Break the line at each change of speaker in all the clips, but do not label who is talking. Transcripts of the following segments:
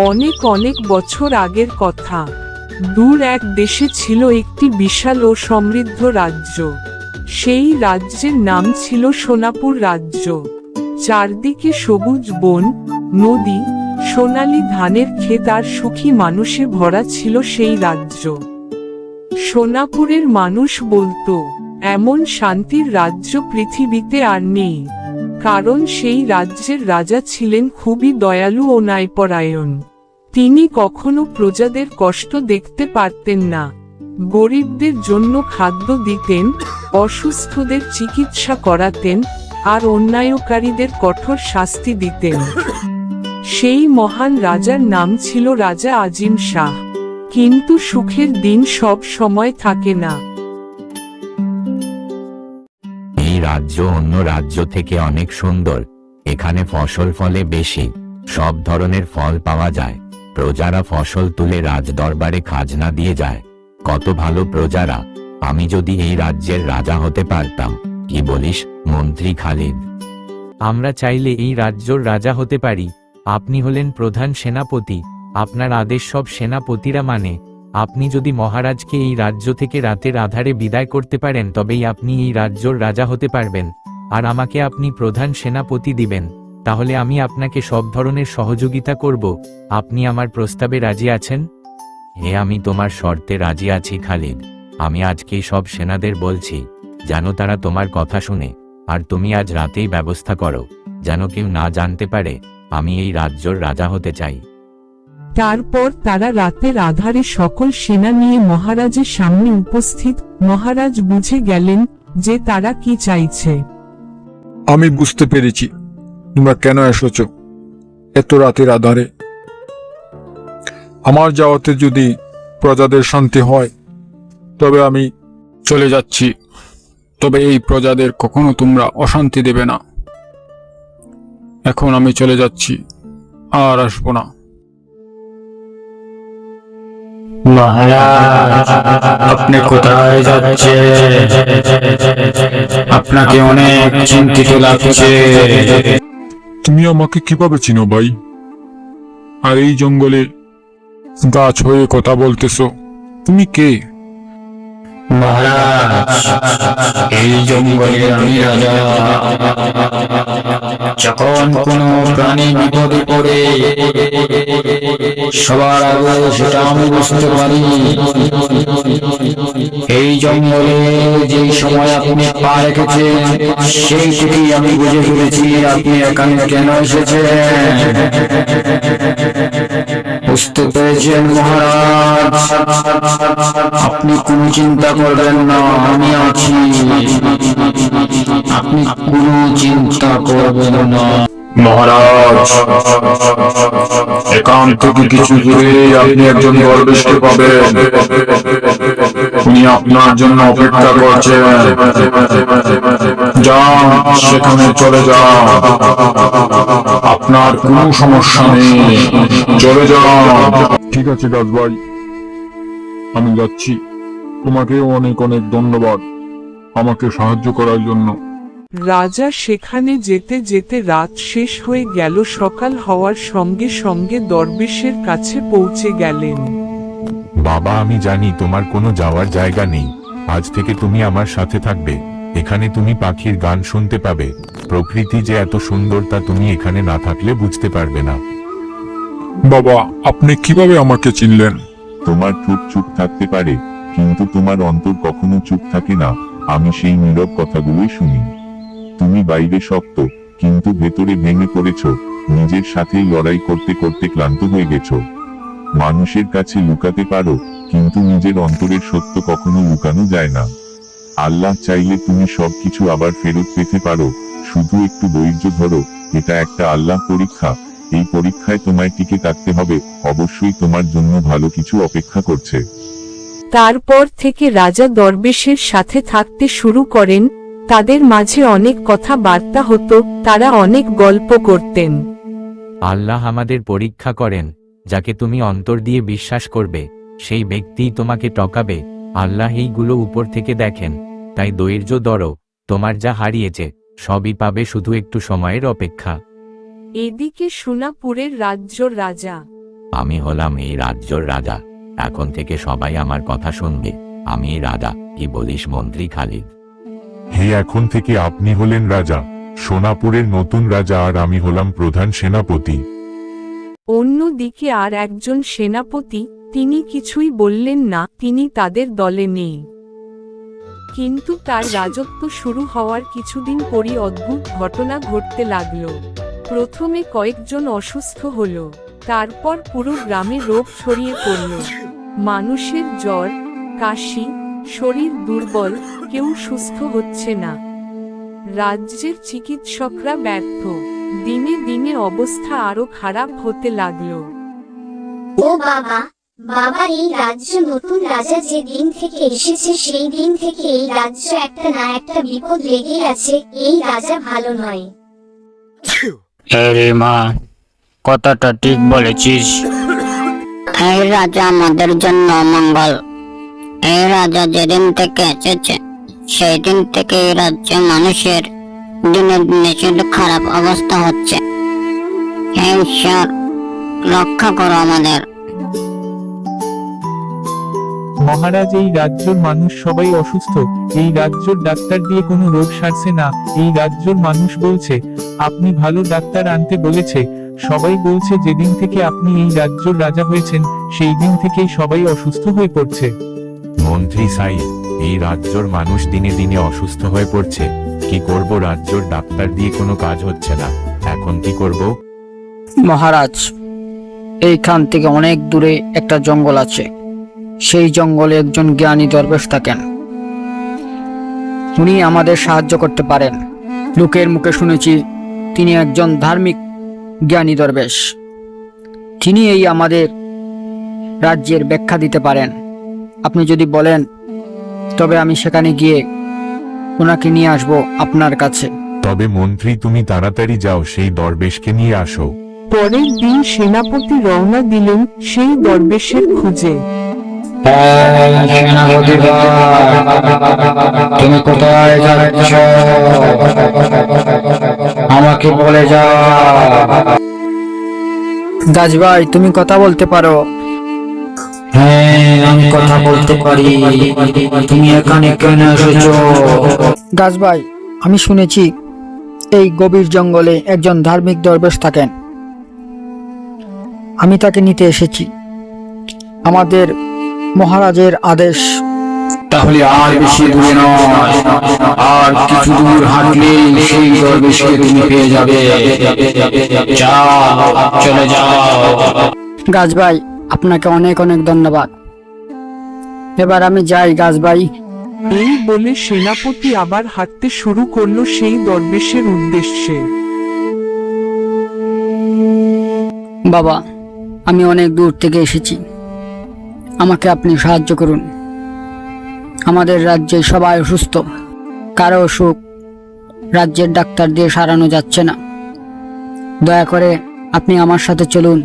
অনেক অনেক বছর আগের কথা। দূর এক দেশে ছিল একটি বিশাল ও সমৃদ্ধ রাজ্য। সেই রাজ্যের নাম ছিল সোনাপুর রাজ্য। চারদিকে সবুজ বন, নদী, সোনালী ধানের ক্ষেত আর সুখী মানুষে ভরা ছিল সেই রাজ্য। সোনাপুরের মানুষ বলতো, এমন শান্তির রাজ্য পৃথিবীতে আর নেই। কারণ সেই রাজ্যের রাজা ছিলেন খুবই দয়ালু ও ন্যায়পরায়ণ। তিনি কখনো প্রজাদের কষ্ট দেখতে পারতেন না। গরিবদের জন্য খাদ্য দিতেন, অসুস্থদের চিকিৎসা করাতেন, আর অন্যায়কারীদের কঠোর শাস্তি দিতেন। সেই মহান রাজার নাম ছিল রাজা আজিম শাহ। কিন্তু সুখের দিন সব সময় থাকে না।
এই রাজ্য অন্য রাজ্য থেকে অনেক সুন্দর। এখানে ফসল ফলে বেশি, সব ধরনের ফল পাওয়া যায়। প্রজারা ফসল তুলে রাজদরবারে খাজনা দিয়ে যায়। কত ভালো প্রজারা। আমি যদি এই রাজ্যের রাজা হতে পারতাম। কি বলিস মন্ত্রী খালিদ?
আমরা চাইলে এই রাজ্যর রাজা হতে পারি। আপনি হলেন প্রধান সেনাপতি, আপনার আদেশ সব সেনাপতিরা মানে। আপনি যদি মহারাজকে এই রাজ্য থেকে রাতের আধারে বিদায় করতে পারেন তবেই আপনি এই রাজ্যর রাজা হতে পারবেন। আর আমাকে আপনি প্রধান সেনাপতি দিবেন, তাহলে আমি আপনাকে সব ধরনের সহযোগিতা করব। আপনি আমার প্রস্তাবে রাজি আছেন?
আমি তোমার শর্তে রাজি আছি খালিদ। আমি আজকেই সব সেনাদের বলছি, যেন তারা তোমার কথা শুনে। আর তুমি আজ রাতেই ব্যবস্থা করো, যেন কেউ না জানতে পারে আমি এই রাজ্যর রাজা হতে চাই।
তারপর তারা রাতের আধারে সকল সেনা নিয়ে মহারাজের সামনে উপস্থিত। মহারাজ বুঝে গেলেন যে তারা কি চাইছে।
আমি বুঝতে পেরেছি তোমরা কেন এসেছ এত রাতের আধারে। আমার যাওয়াতে যদি প্রজাদের শান্তি হয় তবে আমি চলে যাচ্ছি। তবে এই প্রজাদের কখনো তোমরা অশান্তি দেবে না। এখন আমি চলে যাচ্ছি, আর আসবো না।
মহারাজ, আপনি কোথায় যাচ্ছেন? আপনাকে অনেক চিন্তিত লাগছে।
তুমি আমাকে কিভাবে চিনো ভাই? আর এই জঙ্গলে গাছ হয়ে কথা বলতেছো, তুমি কে?
মহারাজ, এই জঙ্গলে আমি রাজা। যখন কোনো প্রাণী বিপদে পড়ে সবার আগে সেটা আমি বুঝতে পারি। এই জঙ্গলে যে সময় আপনি পা রেখেছেন সেই থেকেই আমি বুঝে ফেলেছি আপনি এখানে কেন এসেছেন। বুঝতে পেরেছেন মহারাজ? আপনি কোনো চিন্তা করবেন না, আমি আছি। আপনি কোনো চিন্তা করবেন না।
মহারাজ, এখান থেকে কিছু দূরে আপনি একজন দরবেশকে পাবেন। উনি আপনার জন্য অপেক্ষা করছেন। যান, সেখানে চলে যান। আপনার কোনো সমস্যা নেই, চলে যান। ঠিক আছে গাছ ভাই, আমি যাচ্ছি। তোমাকেও অনেক অনেক ধন্যবাদ আমাকে সাহায্য করার জন্য।
রাজা সেখানে যেতে যেতে রাত শেষ হয়ে গেল। সকাল হওয়ার সঙ্গে সঙ্গে দরবেশের কাছে পৌঁছে গেলেন।
বাবা, আমি জানি তোমার কোনো যাওয়ার জায়গা নেই। আজ থেকে তুমি আমার সাথে থাকবে। এখানে তুমি পাখির গান শুনতে পাবে। প্রকৃতি যে এত সুন্দর তা তুমি এখানে না থাকলে বুঝতে পারবে না।
বাবা, আপনি কিভাবে আমাকে চিনলেন?
তোমার ঠোঁট চুপ থাকতে পারে, কিন্তু তোমার অন্তর কখনো চুপ থাকে না। আমি সেই নীরব কথাগুলোই শুনি। তুমি বাইরে শক্ত, কিন্তু ভেতরে ভেঙে পড়েছ। নিজের সাথেই লড়াই করতে করতে ক্লান্ত হয়ে গেছো। মানুষের কাছে লুকাতে পারো, কিন্তু নিজের অন্তরের সত্য কখনো লুকানো যায় না। আল্লাহ চাইলে তুমি সবকিছু আবার ফেরত পেতে পারো। শুধু একটু ধৈর্য ধরো। এটা একটা আল্লাহ পরীক্ষা। এই পরীক্ষায় তোমায় টিকে থাকতে হবে। অবশ্যই তোমার জন্য ভালো কিছু অপেক্ষা করছে।
তারপর থেকে রাজা দরবেশের সাথে থাকতে শুরু করেন। তাদের মাঝে অনেক কথাবার্তা হতো, তারা অনেক গল্প করতেন।
আল্লাহ আমাদের পরীক্ষা করেন। যাকে তুমি অন্তর দিয়ে বিশ্বাস করবে সেই ব্যক্তিই তোমাকে টকাবে। আল্লাহ এইগুলো উপর থেকে দেখেন, তাই ধৈর্য ধরো। তোমার যা হারিয়েছে সবই পাবে, শুধু একটু সময়ের অপেক্ষা।
এদিকে সোনাপুরের রাজ্যর রাজা
আমি হলাম এই রাজ্যর রাজা। এখন থেকে সবাই আমার কথা শুনবে। আমি রাজা, কি বলিস মন্ত্রী খালিদ?
হে, এখন থেকে আপনি হলেন রাজা, সোনাপুরের নতুন রাজা, আর আমি হলাম প্রধান সেনাপতি।
অন্যদিকে আর একজন সেনাপতি, তিনি কিছুই বললেন না, তিনি তাদের দলে নেই। কিন্তু তার রাজত্ব শুরু হওয়ার কিছুদিন পরই অদ্ভুত ঘটনা ঘটতে লাগল। প্রথমে কয়েকজন অসুস্থ হল, তারপর পুরো গ্রামে রোগ ছড়িয়ে পড়ল। মানুষের জ্বর, কাশি, শরীর দুর্বল, কেউ সুস্থ হচ্ছে না। রাজ্যের চিকিৎসকরা ব্যর্থ। দিনে দিনে অবস্থা আরো খারাপ হতে লাগলো।
ও বাবা, বাবা, এই রাজ্য নতুন রাজা যে দিন থেকে এসেছে সেই দিন থেকে এই রাজ্য একটা না একটা বিপদ লেগেই আছে। এই রাজা ভালো নয়।
আরে মা, কথাটা ঠিক বলেছিস।
এই রাজা আমাদের জন্য মঙ্গল। এই রাজা যেদিন থেকে এসেছে সেই দিন থেকে এই রাজ্যে মানুষের দিনে দিনে শুধু খারাপ অবস্থা হচ্ছে। হে ঈশ্বর, রক্ষা করো আমাদের।
মহারাজ, এই রাজ্যের মানুষ সবাই অসুস্থ। এই রাজ্যের ডাক্তার দিয়ে কোনো রোগ সারছে না। এই রাজ্যের মানুষ বলছে আপনি ভালো ডাক্তার আনতে বলেছে। সবাই বলছে যেদিন থেকে আপনি এই রাজ্যের রাজা হয়েছেন সেই দিন থেকেই সবাই অসুস্থ হয়ে পড়ছে।
মন্ত্রী সাইদ, এই রাজ্যর মানুষ দিনে দিনে অসুস্থ হয়ে পড়ছে। কি করব? রাজ্যর ডাক্তার দিয়ে কোনো কাজ হচ্ছে না। এখন কি করব?
মহারাজ, এইখান থেকে অনেক দূরে একটা জঙ্গল আছে। সেই জঙ্গলে একজন জ্ঞানী দরবেশ থাকেন। উনি আমাদের সাহায্য করতে পারেন। লোকের মুখে শুনেছি তিনি একজন ধার্মিক জ্ঞানী দরবেশ। তিনি এই আমাদের রাজ্যের ব্যাখ্যা দিতে পারেন। আপনি যদি বলেন তবে আমি সেখানে গিয়ে ওনাকে নিয়ে আসবো আপনার কাছে।
তবে মন্ত্রী, তুমি তাড়াতাড়ি যাও, সেই দরবেশকে নিয়ে আসো।
পরের দিন সেনাপতি রওনা দিলেন সেই দরবেশের খুঁজে।
তুমি কোথায় যাচ্ছ? আমাকে বলে যাও। গাছ ভাই, তুমি কথা বলতে পারো? হ্যাঁ, আমি কথা বলতে পারি। তুমি এখানে কেন এসেছো? গাছ ভাই, আমি শুনেছি এই গভীর জঙ্গলে একজন ধার্মিক দরবেশ থাকেন। আমি তাকে নিতে এসেছি। আমাদের মহারাজের আদেশ। তাহলে আর বেশি দূরে নয়, আর কিছু দূর হাঁটলে সেই দরবেশকে তুমি পেয়ে যাবে। যাও, চলে যাও। গাছ ভাই, আপনাকে অনেক অনেক ধন্যবাদ। এবার আমি যাই গাছ ভাই।
এই বলে সেনাপতি আবার হাঁটতে শুরু করলো সেই দরবেশের উদ্দেশ্যে।
বাবা, আমি অনেক দূর থেকে এসেছি, আমাকে আপনি সাহায্য করুন। আমাদের রাজ্যে সবাই অসুস্থ, কারো অসুখ রাজ্যের ডাক্তার দিয়ে সারানো যাচ্ছে না। দয়া করে আপনি আমার সাথে চলুন।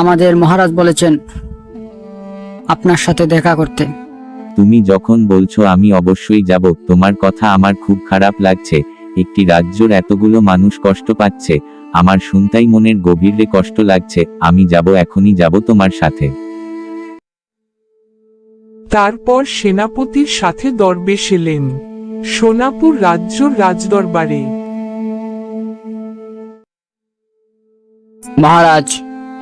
আমাদের মহারাজ বলেছেন আপনার সাথে দেখা করতে।
তুমি যখন বলছো আমি অবশ্যই যাব। তোমার কথা আমার খুব খারাপ লাগছে। একটি রাজ্যের এতগুলো মানুষ কষ্ট পাচ্ছে, আমার শুনতেই মনের গভীরে কষ্ট লাগছে। আমি যাব, এখনই যাব তোমার সাথে।
তারপর সেনাপতির সাথে দরবেশ এলেন সোনাপুর রাজ্যর রাজদরবারে।
মহারাজ,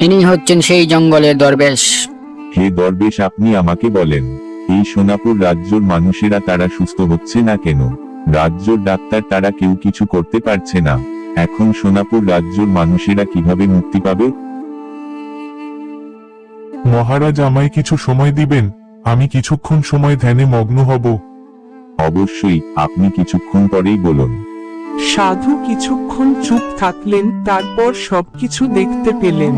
ইনি হচ্ছেন সেই জঙ্গলের দরবেশ।
হে দরবেশ, আপনি আমাকে বলেন, এই সোনাপুর রাজ্যর মানুষেরা তারা সুস্থ হচ্ছে না কেন? রাজ্যর ডাক্তার তারা কেউ কিছু করতে পারছে না। এখন সোনাপুর রাজ্যর মানুষেরা কিভাবে মুক্তি পাবে?
মহারাজ, আমায় কিছু সময় দিবেন, আমি কিছুক্ষণ সময় ধ্যানে মগ্ন হব।
অবশ্যই, আপনি কিছুক্ষণ পরেই বলুন।
সাধু কিছুক্ষণ চুপ থাকলেন, তারপর সবকিছু দেখতে পেলেন।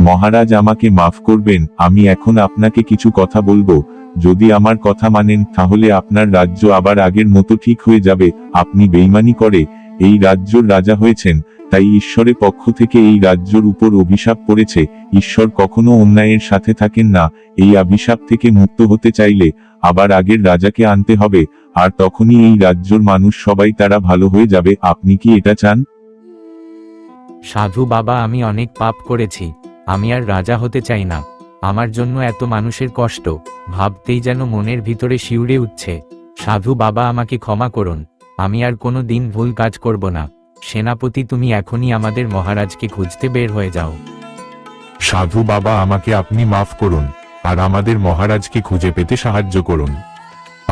মহারাজ, আমাকে মাফ করবেন, আমি এখন আপনাকে কিছু কথা বলবো। যদি আমার কথা মানেন তাহলে আপনার রাজ্য আবার আগের মতো ঠিক হয়ে যাবে। আপনি বেইমানি করে এই রাজ্যর রাজা হয়েছেন, তাই ঈশ্বরের পক্ষ থেকে এই রাজ্যর উপর অভিশাপ পড়েছে। ঈশ্বর কখনো অন্যায়ের সাথে থাকেন না। এই অভিশাপ থেকে মুক্ত হতে চাইলে আবার আগের রাজাকে আনতে হবে, আর তখনই এই রাজ্যর মানুষ সবাই তারা ভালো হয়ে যাবে। আপনি কি এটা চান?
সাধু বাবা, আমি অনেক পাপ করেছি, আমি আর রাজা হতে চাই না। আমার জন্য এত মানুষের কষ্ট ভাবতেই যেন মনের ভিতরে শিউরে উঠছে। সাধু বাবা, আমাকে ক্ষমা করুন, আমি আর কোনো দিন ভুল কাজ করব না। সেনাপতি, তুমি এখনই আমাদের মহারাজকে খুঁজতে বের হয়ে যাও।
সাধু বাবা, আমাকে আপনি মাফ করুন আর আমাদের মহারাজকে খুঁজে পেতে সাহায্য করুন।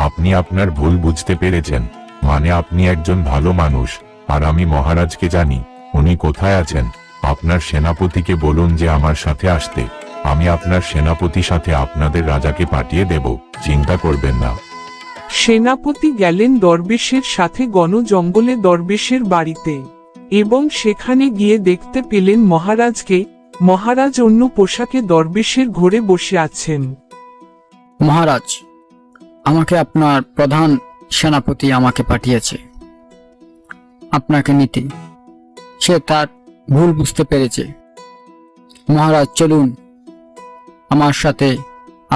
আপনি আপনার ভুল বুঝতে পেরেছেন, মানে আপনি একজন ভালো মানুষ, আর আমি মহারাজকে জানি। উনি কোথায় আছেন? আপনার সেনাপতিকে বলুন যে আমার সাথে আসতে। আমি আপনার সেনাপতির সাথে আপনাদের রাজাকে পাঠিয়ে দেব, চিন্তা করবেন না।
সেনাপতি গেলেন দরবেশের সাথে ঘন জঙ্গলে দরবেশের বাড়িতে, এবং সেখানে গিয়ে দেখতে পেলেন মহারাজকে। মহারাজ অন্য পোশাকে দরবেশের ঘরে বসে আছেন।
মহারাজ, আমাকে আপনার প্রধান সেনাপতি আমাকে পাঠিয়েছে আপনাকে নিতে। সে তার ভুল বুঝতে পেরেছে। মহারাজ, চলুন আমার সাথে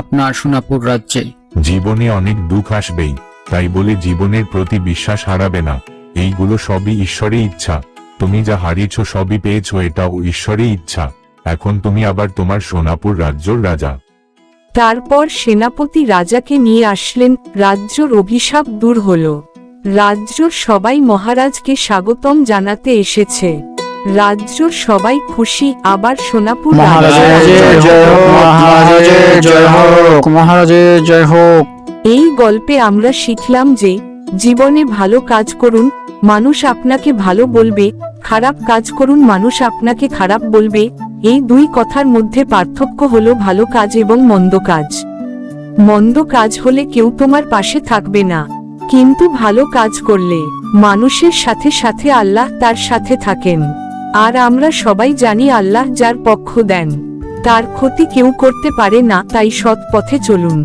আপনার সোনাপুর রাজ্যে।
জীবনে অনেক দুঃখ আসবেই, তাই বলে জীবনের প্রতি বিশ্বাস হারাবে না। এইগুলো সবই ঈশ্বরের ইচ্ছা। তুমি যা হারিয়েছ সবই পেয়েছ, এটাও ঈশ্বরের ইচ্ছা। এখন তুমি আবার তোমার সোনাপুর রাজ্যর রাজা।
তারপর সেনাপতি রাজাকে নিয়ে আসলেন। রাজ্যর অভিশাপ দূর হল। রাজ্যর সবাই মহারাজকে স্বাগতম জানাতে এসেছে। রাজ্যর সবাই খুশি। আবার সোনাপুর
মহারাজের জয় হোক।
এই গল্পে আমরা শিখলাম যে জীবনে ভালো কাজ করুন, মানুষ আপনাকে ভালো বলবে। খারাপ কাজ করুন, মানুষ আপনাকে খারাপ বলবে। এই দুই কথার মধ্যে পার্থক্য হলো ভালো কাজ এবং মন্দ কাজ। মন্দ কাজ হলে কেউ তোমার পাশে থাকবে না, কিন্তু ভালো কাজ করলে মানুষের সাথে সাথে আল্লাহ তার সাথে থাকেন। আর আমরা সবাই জানি আল্লাহ যার পক্ষ দেন তার ক্ষতি কেউ করতে পারে না। তাই সৎ পথে চলুন।